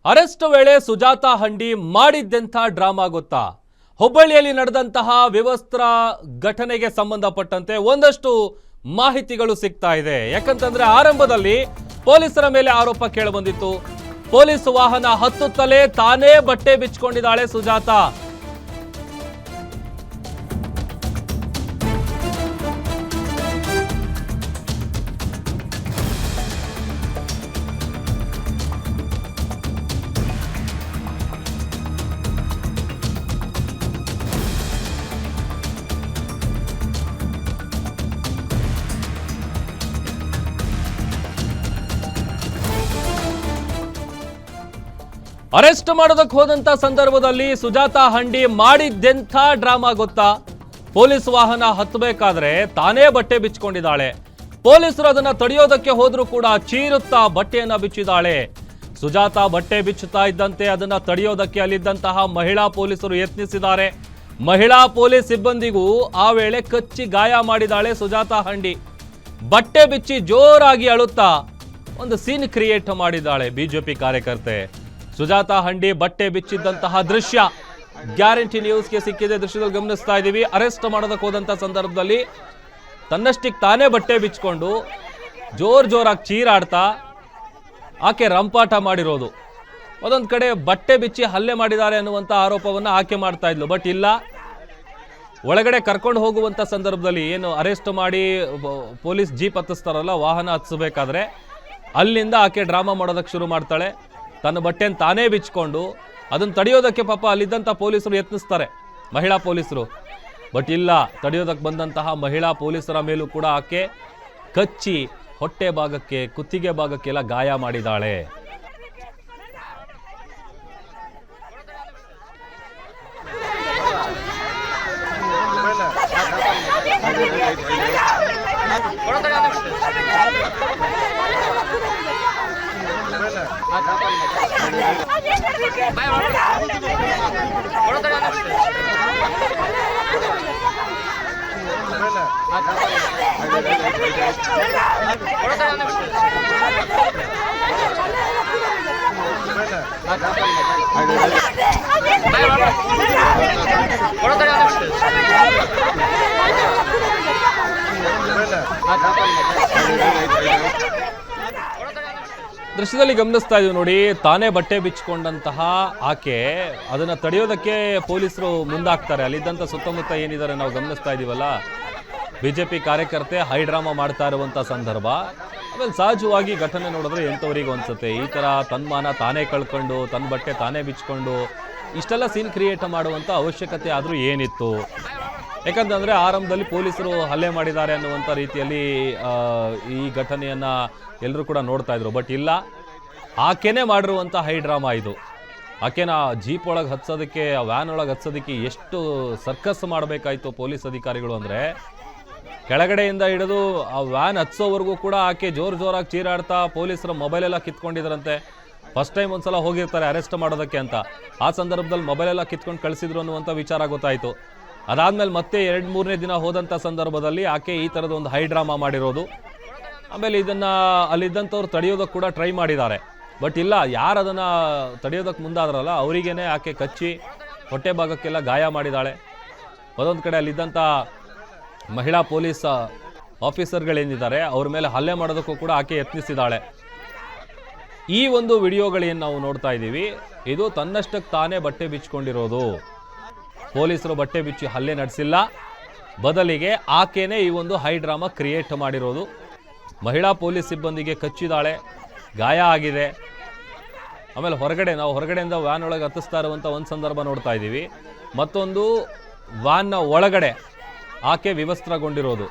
Arrest ವೇಳೆ ಸುಜಾತಾ ಹಂಡಿ ಮಾಡಿದ್ದೆಂಥ drama ಗೊತ್ತಾ? ಹುಬ್ಬಳ್ಳಿಯಲ್ಲಿ ನಡೆದಂತಹ ವಿವಸ್ತ್ರ ಘಟನೆಗೆ ಸಂಬಂಧಪಟ್ಟಂತೆ ಒಂದಷ್ಟು ಮಾಹಿತಿಗಳು ಸಿಗ್ತಾ ಇದೆ. ಯಾಕಂತಂದ್ರೆ ಆರಂಭದಲ್ಲಿ ಪೊಲೀಸರ ಮೇಲೆ ಆರೋಪ ಕೇಳಿಬಂದಿತ್ತು. ಪೊಲೀಸ್ ವಾಹನ ಹತ್ತುತ್ತಲೇ ತಾನೇ ಬಟ್ಟೆ ಬಿಚ್ಚಿಕೊಂಡಿದ್ದಾಳೆ ಸುಜಾತಾ. ಅರೆಸ್ಟ್ ಮಾಡೋದಕ್ಕೆ ಹೋದಂತ ಸಂದರ್ಭದಲ್ಲಿ ಸುಜಾತಾ ಹಂಡಿ ಮಾಡಿದ್ದೆಂಥ ಡ್ರಾಮಾ ಗೊತ್ತಾ? ಪೊಲೀಸ್ ವಾಹನ ಹತ್ತಬೇಕಾದ್ರೆ ತಾನೇ ಬಟ್ಟೆ ಬಿಚ್ಚಿಕೊಂಡಿದ್ದಾಳೆ. ಪೊಲೀಸರು ಅದನ್ನ ತಡೆಯೋದಕ್ಕೆ ಹೋದ್ರೂ ಕೂಡ ಚೀರುತ್ತಾ ಬಟ್ಟೆಯನ್ನ ಬಿಚ್ಚಿದ್ದಾಳೆ. ಸುಜಾತಾ ಬಟ್ಟೆ ಬಿಚ್ಚುತ್ತಾ ಇದ್ದಂತೆ ಅದನ್ನ ತಡೆಯೋದಕ್ಕೆ ಅಲ್ಲಿದ್ದಂತಹ ಮಹಿಳಾ ಪೊಲೀಸರು ಯತ್ನಿಸಿದ್ದಾರೆ. ಮಹಿಳಾ ಪೊಲೀಸ್ ಸಿಬ್ಬಂದಿಗೂ ಆ ವೇಳೆ ಕಚ್ಚಿ ಗಾಯ ಮಾಡಿದ್ದಾಳೆ ಸುಜಾತಾ ಹಂಡಿ. ಬಟ್ಟೆ ಬಿಚ್ಚಿ ಜೋರಾಗಿ ಅಳುತ್ತಾ ಒಂದು ಸೀನ್ ಕ್ರಿಯೇಟ್ ಮಾಡಿದ್ದಾಳೆ ಬಿಜೆಪಿ ಕಾರ್ಯಕರ್ತೆ. ಸುಜಾತಾ ಹಂಡಿ ಬಟ್ಟೆ ಬಿಚ್ಚಿದ್ದಂತಹ ದೃಶ್ಯ ಗ್ಯಾರಂಟಿ ನ್ಯೂಸ್ಗೆ ಸಿಕ್ಕಿದೆ. ದೃಶ್ಯದಲ್ಲಿ ಗಮನಿಸ್ತಾ ಇದ್ದೀವಿ. ಅರೆಸ್ಟ್ ಮಾಡೋದಕ್ಕೆ ಹೋದಂತ ಸಂದರ್ಭದಲ್ಲಿ ತನ್ನಷ್ಟಕ್ಕೆ ತಾನೇ ಬಟ್ಟೆ ಬಿಚ್ಚಿಕೊಂಡು ಜೋರಾಗಿ ಚೀರಾಡ್ತಾ ಆಕೆ ರಂಪಾಟ ಮಾಡಿರೋದು. ಒಂದೊಂದು ಕಡೆ ಬಟ್ಟೆ ಬಿಚ್ಚಿ ಹಲ್ಲೆ ಮಾಡಿದ್ದಾರೆ ಅನ್ನುವಂಥ ಆರೋಪವನ್ನು ಆಕೆ ಮಾಡ್ತಾ ಇದ್ಲು. ಬಟ್ ಇಲ್ಲ, ಒಳಗಡೆ ಕರ್ಕೊಂಡು ಹೋಗುವಂಥ ಸಂದರ್ಭದಲ್ಲಿ ಏನು ಅರೆಸ್ಟ್ ಮಾಡಿ ಪೊಲೀಸ್ ಜೀಪ್ ಹತ್ತಿಸ್ತಾರಲ್ಲ, ವಾಹನ ಹತ್ತಿಸಬೇಕಾದ್ರೆ ಅಲ್ಲಿಂದ ಆಕೆ ಡ್ರಾಮಾ ಮಾಡೋದಕ್ಕೆ ಶುರು ಮಾಡ್ತಾಳೆ. ತನ್ನ ಬಟ್ಟೆಯನ್ನು ತಾನೇ ಬಿಚ್ಕೊಂಡು ಅದನ್ನು ತಡೆಯೋದಕ್ಕೆ ಪಾಪ ಅಲ್ಲಿದ್ದಂಥ ಪೊಲೀಸರು ಯತ್ನಿಸ್ತಾರೆ, ಮಹಿಳಾ ಪೊಲೀಸರು. ಬಟ್ ಇಲ್ಲ, ತಡೆಯೋದಕ್ಕೆ ಬಂದಂತಹ ಮಹಿಳಾ ಪೊಲೀಸರ ಮೇಲೂ ಕೂಡ ಆಕೆ ಕಚ್ಚಿ ಹೊಟ್ಟೆ ಭಾಗಕ್ಕೆ, ಕುತ್ತಿಗೆ ಭಾಗಕ್ಕೆಲ್ಲ ಗಾಯ ಮಾಡಿದ್ದಾಳೆ. ದೃಶ್ಯದಲ್ಲಿ ಗಮನಿಸ್ತಾ ಇದೀವಿ ನೋಡಿ. ತಾನೇ ಬಟ್ಟೆ ಬಿಚ್ಚಿಕೊಂಡಂತಹ ಆಕೆ ಅದನ್ನ ತಡೆಯೋದಕ್ಕೆ ಪೊಲೀಸರು ಮುಂದಾಗ್ತಾರೆ. ಅಲ್ಲಿದ್ದಂಥ ಸುತ್ತಮುತ್ತ ಏನಿದ್ದಾರೆ ನಾವು ಗಮನಿಸ್ತಾ ಇದೀವಲ್ಲ, ಬಿಜೆಪಿ ಕಾರ್ಯಕರ್ತೆ ಹೈ ಡ್ರಾಮಾ ಮಾಡ್ತಾ ಇರುವಂತ ಸಂದರ್ಭ. ಆಮೇಲೆ ಸಹಜವಾಗಿ ಘಟನೆ ನೋಡಿದ್ರೆ ಎಂಥವರಿಗೆ ಅನ್ಸುತ್ತೆ, ಈ ತರ ತನ್ಮಾನ ತಾನೇ ಕಳ್ಕೊಂಡು ತನ್ನ ಬಟ್ಟೆ ತಾನೇ ಬಿಚ್ಕೊಂಡು ಇಷ್ಟೆಲ್ಲ ಸೀನ್ ಕ್ರಿಯೇಟ್ ಮಾಡುವಂತ ಅವಶ್ಯಕತೆ ಆದ್ರೂ ಏನಿತ್ತು? ಯಾಕಂತಂದ್ರೆ ಆರಂಭದಲ್ಲಿ ಪೊಲೀಸರು ಹಲ್ಲೆ ಮಾಡಿದ್ದಾರೆ ಅನ್ನುವಂಥ ರೀತಿಯಲ್ಲಿ ಈ ಘಟನೆಯನ್ನ ಎಲ್ಲರೂ ಕೂಡ ನೋಡ್ತಾ ಇದ್ರು. ಬಟ್ ಇಲ್ಲ, ಆಕೆನೇ ಮಾಡಿರುವಂಥ ಹೈ ಡ್ರಾಮಾ ಇದು. ಆಕೆನ ಜೀಪ್ ಒಳಗೆ ಹತ್ಸೋದಕ್ಕೆ, ವ್ಯಾನ್ ಒಳಗೆ ಹತ್ಸೋದಕ್ಕೆ ಎಷ್ಟು ಸರ್ಕಸ್ ಮಾಡಬೇಕಾಯ್ತು ಪೊಲೀಸ್ ಅಧಿಕಾರಿಗಳು ಅಂದರೆ, ಕೆಳಗಡೆಯಿಂದ ಹಿಡಿದು ಆ ವ್ಯಾನ್ ಹತ್ಸೋವರೆಗೂ ಕೂಡ ಆಕೆ ಜೋರಾಗಿ ಚೀರಾಡ್ತಾ ಪೊಲೀಸರ ಮೊಬೈಲೆಲ್ಲ ಕಿತ್ಕೊಂಡಿದ್ರಂತೆ. ಫಸ್ಟ್ ಟೈಮ್ ಒಂದ್ಸಲ ಹೋಗಿರ್ತಾರೆ ಅರೆಸ್ಟ್ ಮಾಡೋದಕ್ಕೆ ಅಂತ, ಆ ಸಂದರ್ಭದಲ್ಲಿ ಮೊಬೈಲೆಲ್ಲ ಕಿತ್ಕೊಂಡು ಕಳಿಸಿದ್ರು ಅನ್ನುವಂಥ ವಿಚಾರ ಗೊತ್ತಾಯಿತು. ಅದಾದ್ಮೇಲೆ ಮತ್ತೆ 2-3ನೇ ದಿನ ಹೋದಂಥ ಸಂದರ್ಭದಲ್ಲಿ ಆಕೆ ಈ ಥರದ ಒಂದು ಹೈ ಡ್ರಾಮಾ ಮಾಡಿರೋದು. ಆಮೇಲೆ ಇದನ್ನ ಅಲ್ಲಿದ್ದಂಥವ್ರು ತಡೆಯೋದಕ್ಕೆ ಕೂಡ ಟ್ರೈ ಮಾಡಿದ್ದಾರೆ. ಬಟ್ ಇಲ್ಲ, ಯಾರು ಅದನ್ನು ತಡೆಯೋದಕ್ಕೆ ಮುಂದಾದ್ರಲ್ಲ ಅವರಿಗೇನೆ ಆಕೆ ಕಚ್ಚಿ ಹೊಟ್ಟೆ ಭಾಗಕ್ಕೆಲ್ಲ ಗಾಯ ಮಾಡಿದ್ದಾಳೆ. ಒಂದೊಂದು ಕಡೆ ಅಲ್ಲಿದ್ದಂಥ ಮಹಿಳಾ ಪೊಲೀಸ್ ಆಫೀಸರ್ಗಳೇನಿದ್ದಾರೆ ಅವ್ರ ಮೇಲೆ ಹಲ್ಲೆ ಮಾಡೋದಕ್ಕೂ ಕೂಡ ಆಕೆ ಯತ್ನಿಸಿದ್ದಾಳೆ. ಈ ಒಂದು ವಿಡಿಯೋಗಳೇನು ನಾವು ನೋಡ್ತಾ ಇದ್ದೀವಿ, ಇದು ತನ್ನಷ್ಟಕ್ಕೆ ತಾನೇ ಬಟ್ಟೆ ಬಿಚ್ಚಿಕೊಂಡಿರೋದು. ಪೊಲೀಸರು ಬಟ್ಟೆ ಬಿಚ್ಚಿ ಹಲ್ಲೆ ನಡೆಸಿಲ್ಲ, ಬದಲಿಗೆ ಆಕೆನೇ ಈ ಒಂದು ಹೈ ಡ್ರಾಮಾ ಕ್ರಿಯೇಟ್ ಮಾಡಿರೋದು. ಮಹಿಳಾ ಪೊಲೀಸ್ ಸಿಬ್ಬಂದಿಗೆ ಕಚ್ಚಿದಾಳೆ, ಗಾಯ ಆಗಿದೆ. ಆಮೇಲೆ ಹೊರಗಡೆಯಿಂದ ವ್ಯಾನ್ ಒಳಗೆ ಹತ್ತಿಸ್ತಾ ಇರುವಂಥ ಒಂದು ಸಂದರ್ಭ ನೋಡ್ತಾ ಇದ್ದೀವಿ. ಮತ್ತೊಂದು ವ್ಯಾನ್ನ ಒಳಗಡೆ ಆಕೆ ವಿವಸ್ತ್ರಗೊಂಡಿರೋದು.